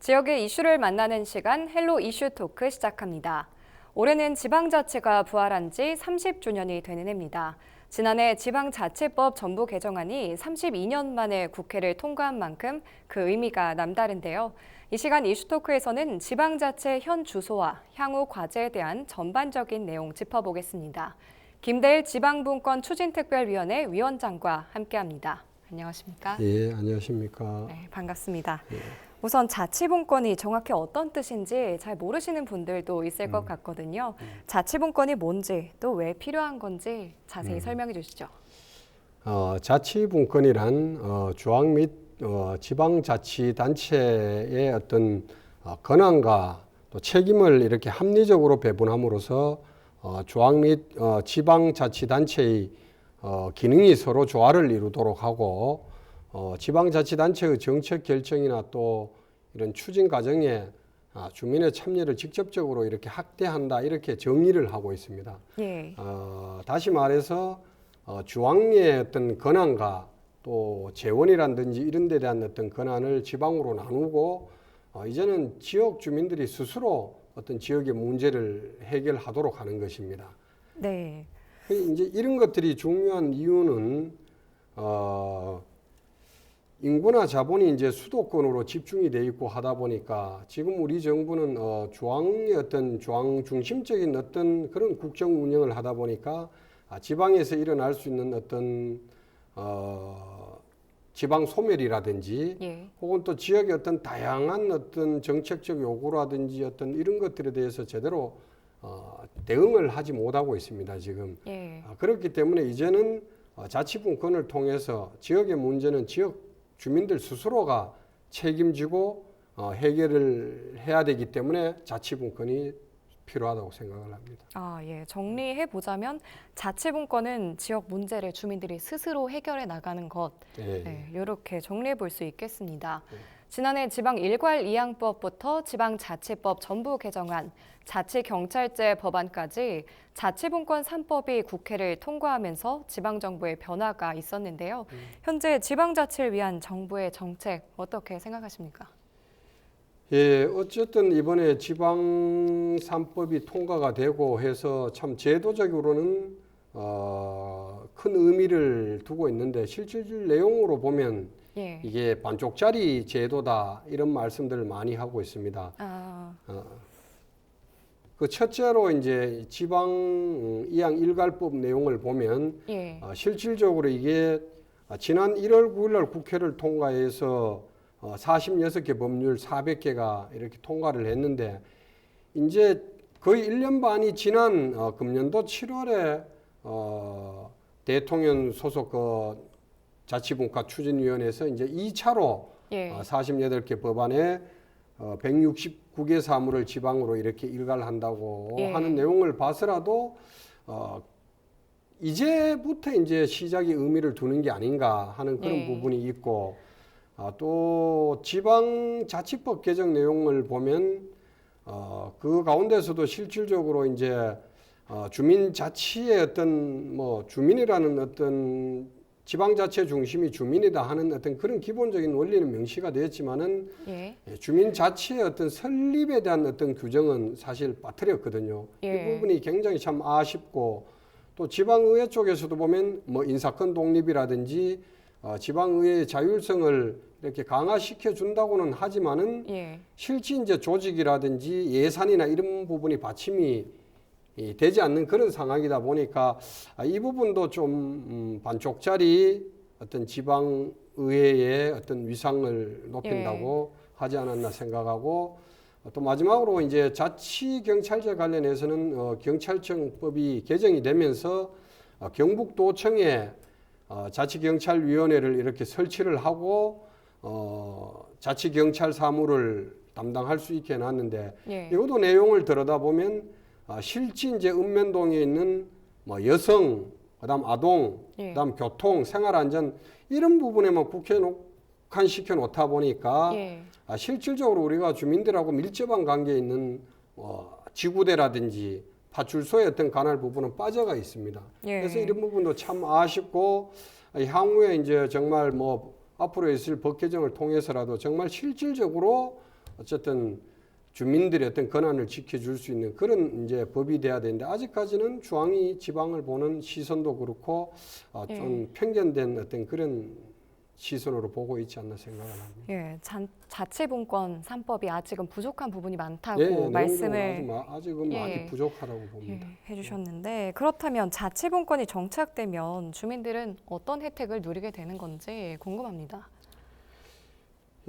지역의 이슈를 만나는 시간 헬로 이슈 토크 시작합니다. 올해는 지방자치가 부활한 지 30주년이 되는 해입니다. 지난해 지방자치법 전부 개정안이 32년 만에 국회를 통과한 만큼 그 의미가 남다른데요. 이 시간 이슈 토크에서는 지방자치 현 주소와 향후 과제에 대한 전반적인 내용 짚어보겠습니다. 김대일 지방분권 추진특별위원회 위원장과 함께합니다. 안녕하십니까? 예, 안녕하십니까? 네, 반갑습니다. 예. 우선 자치분권이 정확히 어떤 뜻인지 잘 모르시는 분들도 있을 것 같거든요. 자치분권이 뭔지 또 왜 필요한 건지 자세히 설명해 주시죠. 자치분권이란 조항 및 지방자치단체의 어떤 권한과 또 책임을 이렇게 합리적으로 배분함으로써 조항 및 지방자치단체의 기능이 서로 조화를 이루도록 하고 지방자치단체의 정책 결정이나 또 이런 추진 과정에 주민의 참여를 직접적으로 이렇게 확대한다 이렇게 정의를 하고 있습니다. 예. 다시 말해서 중앙의 어떤 권한과 또 재원이라든지 이런 데 대한 어떤 권한을 지방으로 나누고 이제는 지역 주민들이 스스로 어떤 지역의 문제를 해결하도록 하는 것입니다. 네. 이제 이런 것들이 중요한 이유는 인구나 자본이 이제 수도권으로 집중이 돼 있고 하다 보니까 지금 우리 정부는 중앙의 어떤 중앙 중심적인 어떤 그런 국정 운영을 하다 보니까 지방에서 일어날 수 있는 어떤 지방 소멸이라든지 예. 혹은 또 지역의 어떤 다양한 어떤 정책적 요구라든지 어떤 이런 것들에 대해서 제대로 대응을 하지 못하고 있습니다, 지금. 예. 그렇기 때문에 이제는 자치분권을 통해서 지역의 문제는 지역 주민들 스스로가 책임지고 해결을 해야 되기 때문에 자치분권이 필요하다고 생각을 합니다. 예. 정리해 보자면 자치분권은 지역 문제를 주민들이 스스로 해결해 나가는 것. 네. 네, 이렇게 정리해 볼 수 있겠습니다. 지난해 지방 일괄 이양법부터 지방자치법 전부 개정안, 자치경찰제 법안까지 자치분권 3법이 국회를 통과하면서 지방정부의 변화가 있었는데요. 현재 지방자치를 위한 정부의 정책 어떻게 생각하십니까? 예, 어쨌든 이번에 지방 3법이 통과가 되고 해서 참 제도적으로는 큰 의미를 두고 있는데 실질 내용으로 보면 예. 이게 반쪽짜리 제도다 이런 말씀들을 많이 하고 있습니다. 그 첫째로 이제 지방 이양 일괄법 내용을 보면 예. 실질적으로 이게 지난 1월 9일 날 국회를 통과해서 46개 법률 400개가 이렇게 통과를 했는데 이제 거의 1년 반이 지난 금년도 7월에 대통령 소속 자치분과 추진위원회에서 이제 2차로 예. 48개 법안에 169개 사무를 지방으로 이렇게 일괄한다고 예. 하는 내용을 봐서라도 이제부터 이제 시작의 의미를 두는 게 아닌가 하는 그런 예. 부분이 있고 또 지방자치법 개정 내용을 보면 그 가운데서도 실질적으로 이제 주민자치의 어떤 주민이라는 어떤 지방자치 중심이 주민이다 하는 어떤 그런 기본적인 원리는 명시가 되었지만은 예. 주민자치의 어떤 설립에 대한 어떤 규정은 사실 빠뜨렸거든요. 예. 이 부분이 굉장히 참 아쉽고 또 지방의회 쪽에서도 보면 인사권 독립이라든지 지방의회의 자율성을 이렇게 강화시켜 준다고는 하지만은 예. 실제 이제 조직이라든지 예산이나 이런 부분이 받침이 되지 않는 그런 상황이다 보니까 이 부분도 좀 반쪽짜리 어떤 지방의회의 어떤 위상을 높인다고 하지 않았나 생각하고 또 마지막으로 이제 자치경찰제 관련해서는 경찰청법이 개정이 되면서 경북도청에 자치경찰위원회를 이렇게 설치를 하고 자치경찰 사무를 담당할 수 있게 해놨는데 예. 이것도 내용을 들여다보면 실제 이제 읍면동에 있는 여성, 그다음 아동, 예. 그다음 교통, 생활안전 이런 부분에만 국한시켜 놓다 보니까 예. 실질적으로 우리가 주민들하고 밀접한 관계에 있는 지구대라든지 파출소의 어떤 관할 부분은 빠져가 있습니다. 예. 그래서 이런 부분도 참 아쉽고 향후에 이제 정말 앞으로 있을 법 개정을 통해서라도 정말 실질적으로 어쨌든 주민들의 어떤 권한을 지켜줄 수 있는 그런 이제 법이 돼야 되는데 아직까지는 중앙이 지방을 보는 시선도 그렇고 좀 편견된 어떤 그런 시선으로 보고 있지 않나 생각을 합니다. 예, 자치분권 3법이 아직은 부족한 부분이 많다고 내용도 말씀을 아직은 예. 많이 부족하다고 봅니다. 해주셨는데 그렇다면 자치분권이 정착되면 주민들은 어떤 혜택을 누리게 되는 건지 궁금합니다.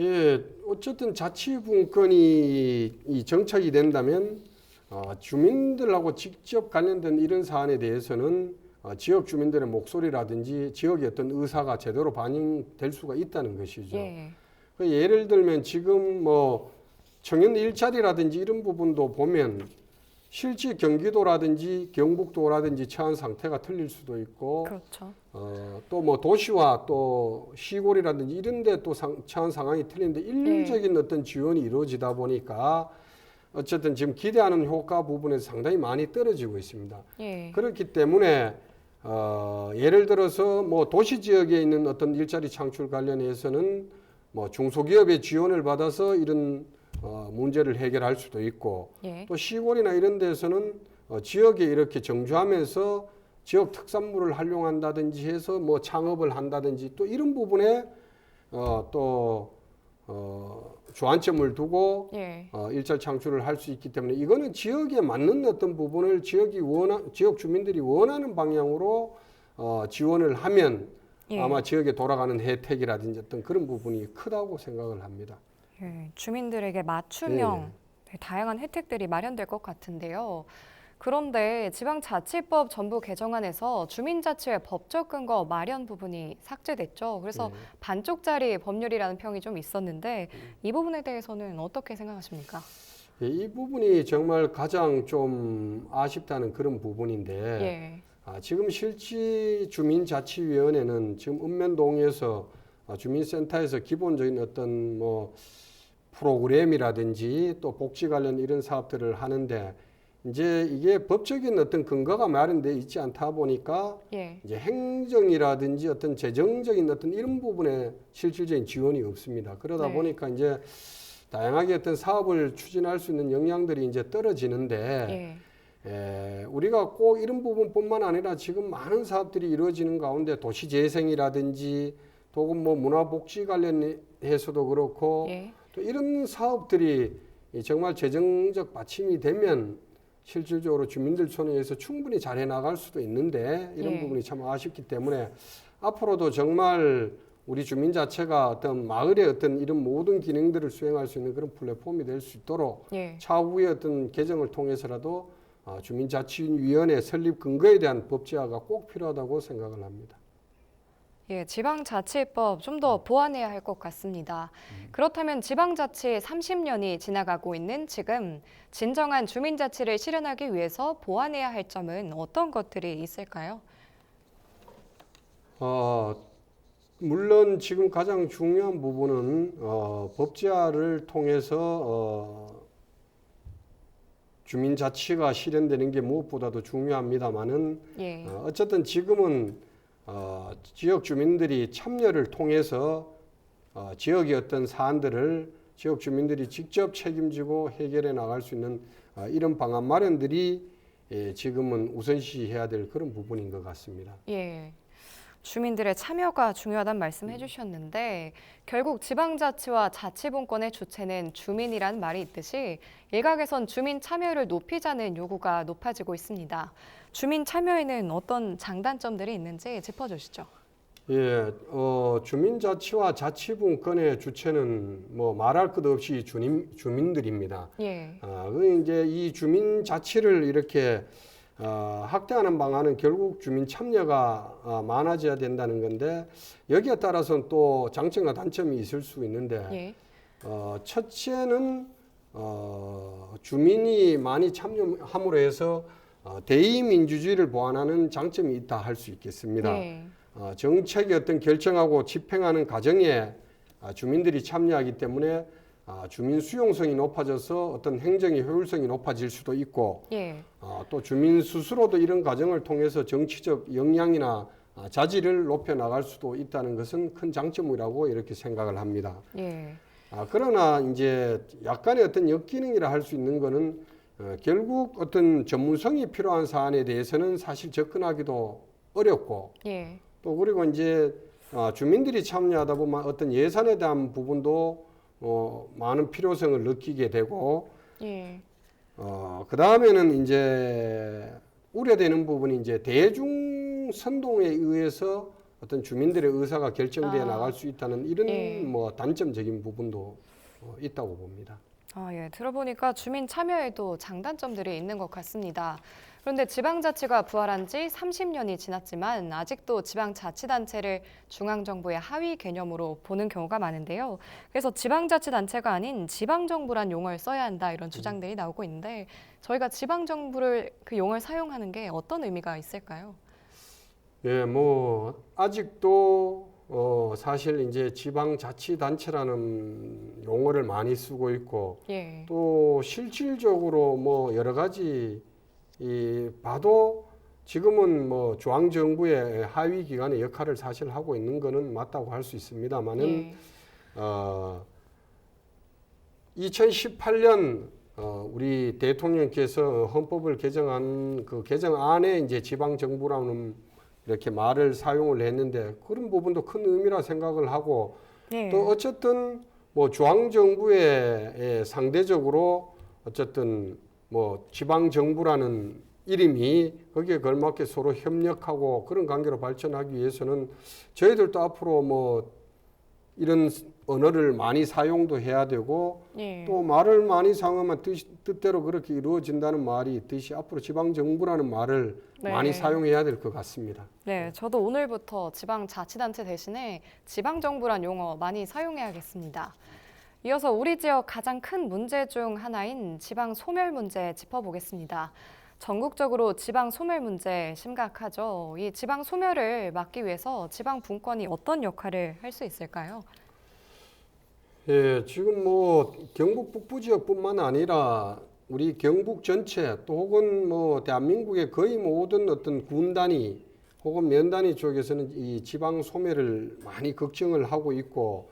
예, 어쨌든 자치분권이 이 정착이 된다면 주민들하고 직접 관련된 이런 사안에 대해서는 지역 주민들의 목소리라든지 지역의 어떤 의사가 제대로 반영될 수가 있다는 것이죠. 예. 그 예를 들면 지금 뭐 청년 일자리라든지 이런 부분도 보면 실제 경기도라든지 경북도라든지 처한 상태가 틀릴 수도 있고 그렇죠. 또 뭐 도시와 또 시골이라든지 이런 데 또 처한 상황이 틀린데 일률적인 어떤 지원이 이루어지다 보니까 어쨌든 지금 기대하는 효과 부분에서 상당히 많이 떨어지고 있습니다. 예. 그렇기 때문에 예를 들어서 뭐 도시 지역에 있는 어떤 일자리 창출 관련해서는 뭐 중소기업의 지원을 받아서 이런 문제를 해결할 수도 있고 예. 또 시골이나 이런 데서는 지역에 이렇게 정주하면서 지역 특산물을 활용한다든지 해서 뭐 창업을 한다든지 또 이런 부분에 또 주안점을 두고 예. 일자리 창출을 할 수 있기 때문에 이거는 지역에 맞는 어떤 부분을 지역 주민들이 원하는 방향으로 지원을 하면 예. 아마 지역에 돌아가는 혜택이라든지 어떤 그런 부분이 크다고 생각을 합니다. 예. 주민들에게 맞춤형 다양한 혜택들이 마련될 것 같은데요. 그런데 지방자치법 전부 개정안에서 주민자치의 법적 근거 마련 부분이 삭제됐죠. 그래서 반쪽짜리 법률이라는 평이 좀 있었는데 이 부분에 대해서는 어떻게 생각하십니까? 예, 이 부분이 정말 가장 좀 아쉽다는 그런 부분인데 예. 지금 실제 주민자치위원회는 지금 읍면동에서 주민센터에서 기본적인 어떤 뭐 프로그램이라든지 또 복지 관련 이런 사업들을 하는데 이제 이게 법적인 어떤 근거가 마련돼 있지 않다 보니까 예. 이제 행정이라든지 어떤 재정적인 어떤 이런 부분에 실질적인 지원이 없습니다. 그러다 네. 보니까 이제 다양하게 어떤 사업을 추진할 수 있는 역량들이 이제 떨어지는데 우리가 꼭 이런 부분뿐만 아니라 지금 많은 사업들이 이루어지는 가운데 도시재생이라든지 또는 뭐 문화복지 관련해서도 그렇고 예. 또 이런 사업들이 정말 재정적 받침이 되면 실질적으로 주민들 손에서 충분히 잘해 나갈 수도 있는데 이런 부분이 참 아쉽기 때문에 앞으로도 정말 우리 주민 자체가 어떤 마을의 어떤 이런 모든 기능들을 수행할 수 있는 그런 플랫폼이 될 수 있도록 차후의 어떤 개정을 통해서라도 주민자치위원회 설립 근거에 대한 법제화가 꼭 필요하다고 생각을 합니다. 예, 지방자치법 좀 더 보완해야 할 것 같습니다. 그렇다면 지방자치 30년이 지나가고 있는 지금 진정한 주민자치를 실현하기 위해서 보완해야 할 점은 어떤 것들이 있을까요? 물론 지금 가장 중요한 부분은 법제화를 통해서 주민자치가 실현되는 게 무엇보다도 중요합니다만은 어쨌든 지금은 지역 주민들이 참여를 통해서 지역의 어떤 사안들을 지역 주민들이 직접 책임지고 해결해 나갈 수 있는 이런 방안 마련들이 지금은 우선시해야 될 그런 부분인 것 같습니다. 예. 주민들의 참여가 중요하다는 말씀 해주셨는데 결국 지방자치와 자치분권의 주체는 주민이라는 말이 있듯이 일각에선 주민 참여를 높이자는 요구가 높아지고 있습니다. 주민 참여에는 어떤 장단점들이 있는지 짚어주시죠. 예, 주민자치와 자치분권의 주체는 뭐 말할 것 없이 주민들입니다. 그 이제 이 주민자치를 이렇게 확대하는 방안은 결국 주민 참여가 많아져야 된다는 건데 여기에 따라서는 또 장점과 단점이 있을 수 있는데 첫째는 주민이 많이 참여함으로 해서 대의민주주의를 보완하는 장점이 있다 할 수 있겠습니다. 정책의 어떤 결정하고 집행하는 과정에 주민들이 참여하기 때문에 주민 수용성이 높아져서 어떤 행정의 효율성이 높아질 수도 있고 또 주민 스스로도 이런 과정을 통해서 정치적 역량이나 자질을 높여 나갈 수도 있다는 것은 큰 장점이라고 이렇게 생각을 합니다. 그러나 이제 약간의 어떤 역기능이라 할 수 있는 거는 결국 어떤 전문성이 필요한 사안에 대해서는 사실 접근하기도 어렵고 예. 또 그리고 이제 주민들이 참여하다 보면 어떤 예산에 대한 부분도 많은 필요성을 느끼게 되고 예. 그 다음에는 이제 우려되는 부분이 이제 대중 선동에 의해서 어떤 주민들의 의사가 결정돼 나갈 수 있다는 이런 예. 뭐 단점적인 부분도 있다고 봅니다. 예. 들어보니까 주민 참여에도 장단점들이 있는 것 같습니다. 그런데 지방자치가 부활한 지 30년이 지났지만 아직도 지방자치단체를 중앙정부의 하위 개념으로 보는 경우가 많은데요. 그래서 지방자치단체가 아닌 지방정부란 용어를 써야 한다 이런 주장들이 나오고 있는데 저희가 지방정부를 그 용어를 사용하는 게 어떤 의미가 있을까요? 예, 뭐 아직도 사실 이제 지방자치단체라는 용어를 많이 쓰고 있고 예. 또 실질적으로 뭐 여러 가지 봐도 지금은 뭐 중앙정부의 하위 기관의 역할을 사실 하고 있는 거는 맞다고 할 수 있습니다만은 예. 2018년 우리 대통령께서 헌법을 개정한 그 개정안에 이제 지방정부라는 이렇게 말을 사용을 했는데 그런 부분도 큰 의미라 생각을 하고 예. 또 어쨌든 뭐 중앙정부에 상대적으로 어쨌든 뭐 지방정부라는 이름이 거기에 걸맞게 서로 협력하고 그런 관계로 발전하기 위해서는 저희들도 앞으로 뭐 이런 언어를 많이 사용도 해야 되고 예. 또 말을 많이 사용하면 뜻대로 그렇게 이루어진다는 말이 있듯이 앞으로 지방정부라는 말을 네. 많이 사용해야 될 것 같습니다. 네, 저도 오늘부터 지방자치단체 대신에 지방정부란 용어 많이 사용해야겠습니다. 이어서 우리 지역 가장 큰 문제 중 하나인 지방 소멸 문제 짚어보겠습니다. 전국적으로 지방 소멸 문제 심각하죠. 이 지방 소멸을 막기 위해서 지방 분권이 어떤 역할을 할 수 있을까요? 예, 지금 뭐 경북 북부 지역뿐만 아니라 우리 경북 전체 또 혹은 뭐 대한민국의 거의 모든 어떤 군 단위 혹은 면 단위 쪽에서는 이 지방 소멸을 많이 걱정을 하고 있고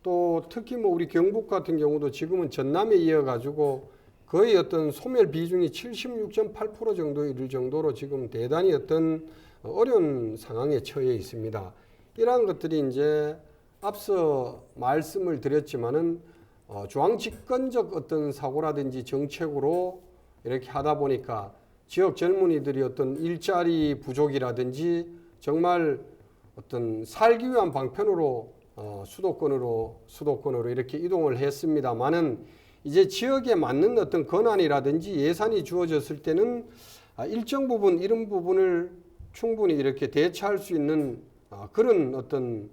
또 특히 뭐 우리 경북 같은 경우도 지금은 전남에 이어가지고 거의 어떤 소멸 비중이 76.8% 정도에 이를 정도로 지금 대단히 어떤 어려운 상황에 처해 있습니다. 이러한 것들이 이제 앞서 말씀을 드렸지만은 중앙 집권적 어떤 사고라든지 정책으로 이렇게 하다 보니까 지역 젊은이들이 어떤 일자리 부족이라든지 정말 어떤 살기 위한 방편으로 수도권으로 이렇게 이동을 했습니다만은 이제 지역에 맞는 어떤 권한이라든지 예산이 주어졌을 때는 일정 부분 이런 부분을 충분히 이렇게 대처할 수 있는 그런 어떤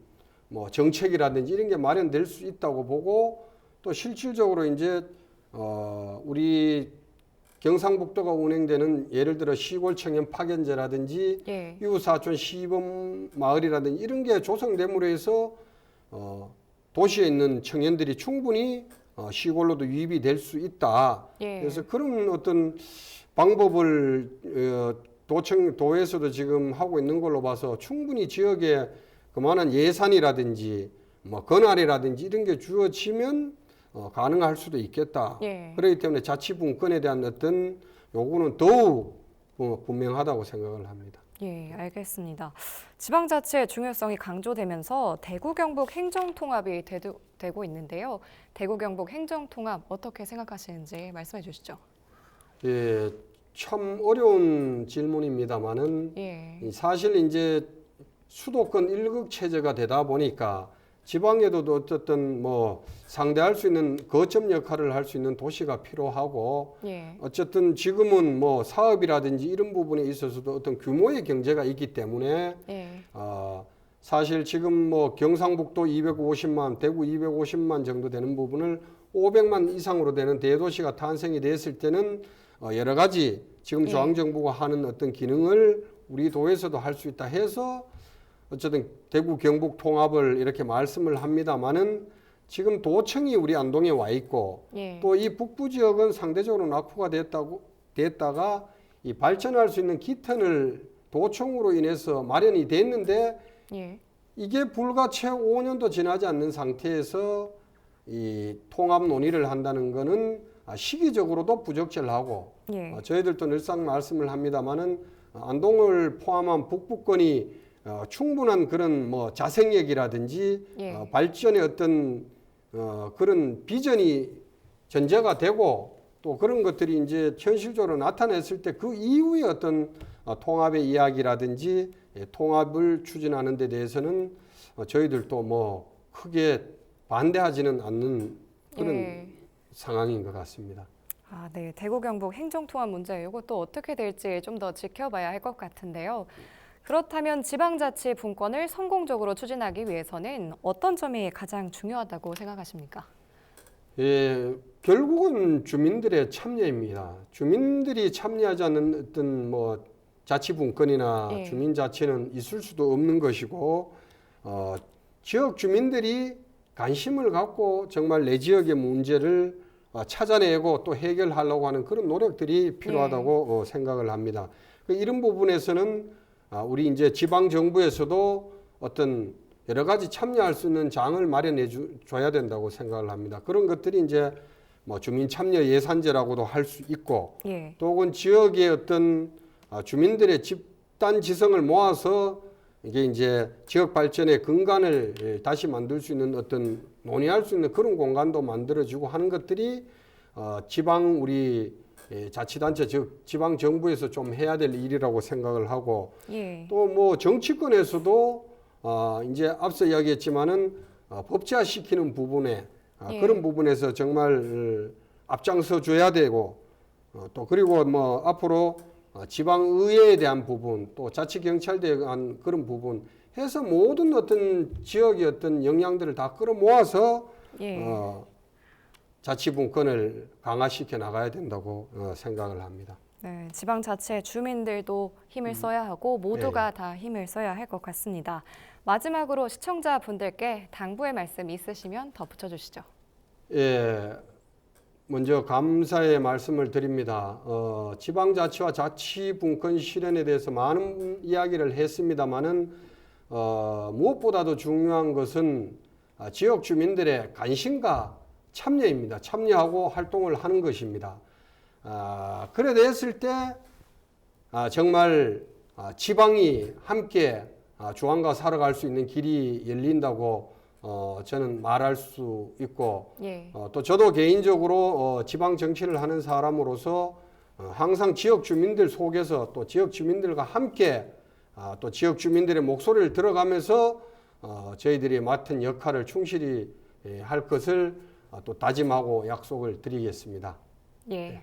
뭐 정책이라든지 이런 게 마련될 수 있다고 보고 또 실질적으로 이제 우리 경상북도가 운행되는 예를 들어 시골 청년 파견제라든지 예. 이웃사촌 시범 마을이라든지 이런 게 조성됨으로 해서 도시에 있는 청년들이 충분히 시골로도 유입이 될 수 있다. 예. 그래서 그런 어떤 방법을 도에서도 지금 하고 있는 걸로 봐서 충분히 지역에 그만한 예산이라든지 뭐 권한이라든지 이런 게 주어지면 가능할 수도 있겠다. 예. 그렇기 때문에 자치분권에 대한 어떤 요구는 더욱 분명하다고 생각을 합니다. 예, 알겠습니다. 지방자치의 중요성이 강조되면서 대구 경북 행정통합이 되고 있는데요. 대구 경북 행정통합 어떻게 생각하시는지 말씀해 주시죠. 예, 참 어려운 질문입니다만은 예. 사실 이제 수도권 일극 체제가 되다 보니까 지방에도 어쨌든 뭐 상대할 수 있는 거점 역할을 할 수 있는 도시가 필요하고 예. 어쨌든 지금은 뭐 사업이라든지 이런 부분에 있어서도 어떤 규모의 경제가 있기 때문에 예. 사실 지금 뭐 경상북도 250만, 대구 250만 정도 되는 부분을 500만 이상으로 되는 대도시가 탄생이 됐을 때는 여러 가지 지금 중앙정부가 하는 어떤 기능을 우리 도에서도 할 수 있다 해서 어쨌든 대구 경북 통합을 이렇게 말씀을 합니다만은 지금 도청이 우리 안동에 와 있고 예. 또 이 북부 지역은 상대적으로 낙후가 됐다가 이 발전할 수 있는 기턴을 도청으로 인해서 마련이 됐는데 예. 이게 불과 채 5년도 지나지 않는 상태에서 이 통합 논의를 한다는 거는 시기적으로도 부적절하고 예. 저희들도 늘상 말씀을 합니다마는 안동을 포함한 북부권이 충분한 그런 뭐 자생력이라든지 예. 발전의 어떤 그런 비전이 전제가 되고 또 그런 것들이 이제 현실적으로 나타냈을 때 그 이후에 어떤 통합의 이야기라든지 통합을 추진하는 데 대해서는 저희들도 뭐 크게 반대하지는 않는 그런 예. 상황인 것 같습니다. 아, 네. 대구 경북 행정통합 문제 이것도 어떻게 될지 좀 더 지켜봐야 할 것 같은데요. 그렇다면 지방자치 분권을 성공적으로 추진하기 위해서는 어떤 점이 가장 중요하다고 생각하십니까? 예, 결국은 주민들의 참여입니다. 주민들이 참여하지 않는 어떤 뭐 자치분권이나 예. 주민자치는 있을 수도 없는 것이고 지역 주민들이 관심을 갖고 정말 내 지역의 문제를 찾아내고 또 해결하려고 하는 그런 노력들이 필요하다고 생각을 합니다. 이런 부분에서는 우리 이제 지방 정부에서도 어떤 여러 가지 참여할 수 있는 장을 마련해 줘야 된다고 생각을 합니다. 그런 것들이 이제 뭐 주민 참여 예산제라고도 할 수 있고 예. 또 혹은 지역의 어떤 주민들의 집단 지성을 모아서 이게 이제 지역 발전의 근간을 다시 만들 수 있는 어떤 논의할 수 있는 그런 공간도 만들어지고 하는 것들이 지방 우리 자치단체 즉 지방 정부에서 좀 해야 될 일이라고 생각을 하고 예. 또 뭐 정치권에서도 이제 앞서 이야기했지만은 법제화 시키는 부분에 예. 그런 부분에서 정말 앞장서 줘야 되고 또 그리고 뭐 앞으로 지방의회에 대한 부분 또 자치경찰대에 대한 그런 부분 해서 모든 어떤 지역의 어떤 역량들을 다 끌어모아서 예. 자치분권을 강화시켜 나가야 된다고 생각을 합니다. 네, 지방자치의 주민들도 힘을 써야 하고 모두가 다 힘을 써야 할 것 같습니다. 마지막으로 시청자분들께 당부의 말씀 있으시면 더 붙여주시죠. 예, 먼저 감사의 말씀을 드립니다. 지방자치와 자치분권 실현에 대해서 많은 이야기를 했습니다마는 무엇보다도 중요한 것은 지역 주민들의 관심과 참여입니다. 참여하고 활동을 하는 것입니다. 그래 됐을 때 정말 지방이 함께 주안과 살아갈 수 있는 길이 열린다고 저는 말할 수 있고 예. 또 저도 개인적으로 지방 정치를 하는 사람으로서 항상 지역 주민들 속에서 또 지역 주민들과 함께 또 지역 주민들의 목소리를 들어가면서 저희들이 맡은 역할을 충실히 할 것을 또 다짐하고 약속을 드리겠습니다. 예.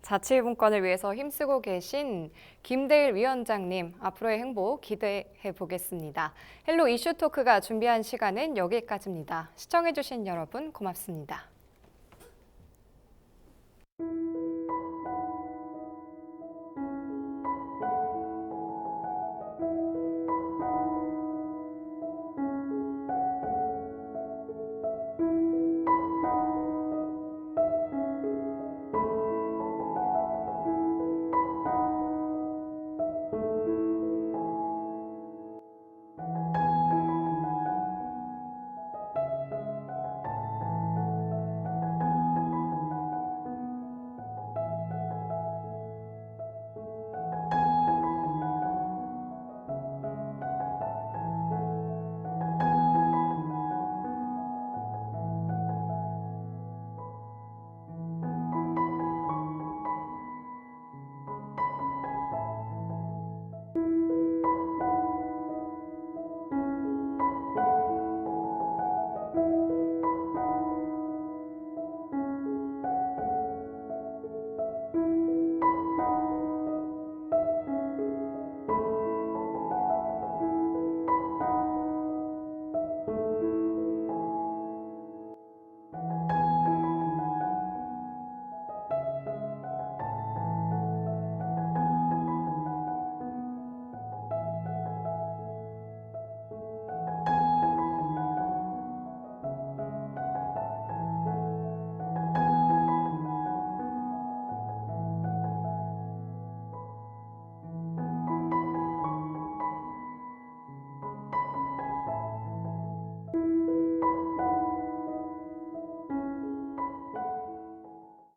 자치분권을 위해서 힘쓰고 계신 김대일 위원장님 앞으로의 행보 기대해 보겠습니다. 헬로 이슈 토크가 준비한 시간은 여기까지입니다. 시청해주신 여러분 고맙습니다.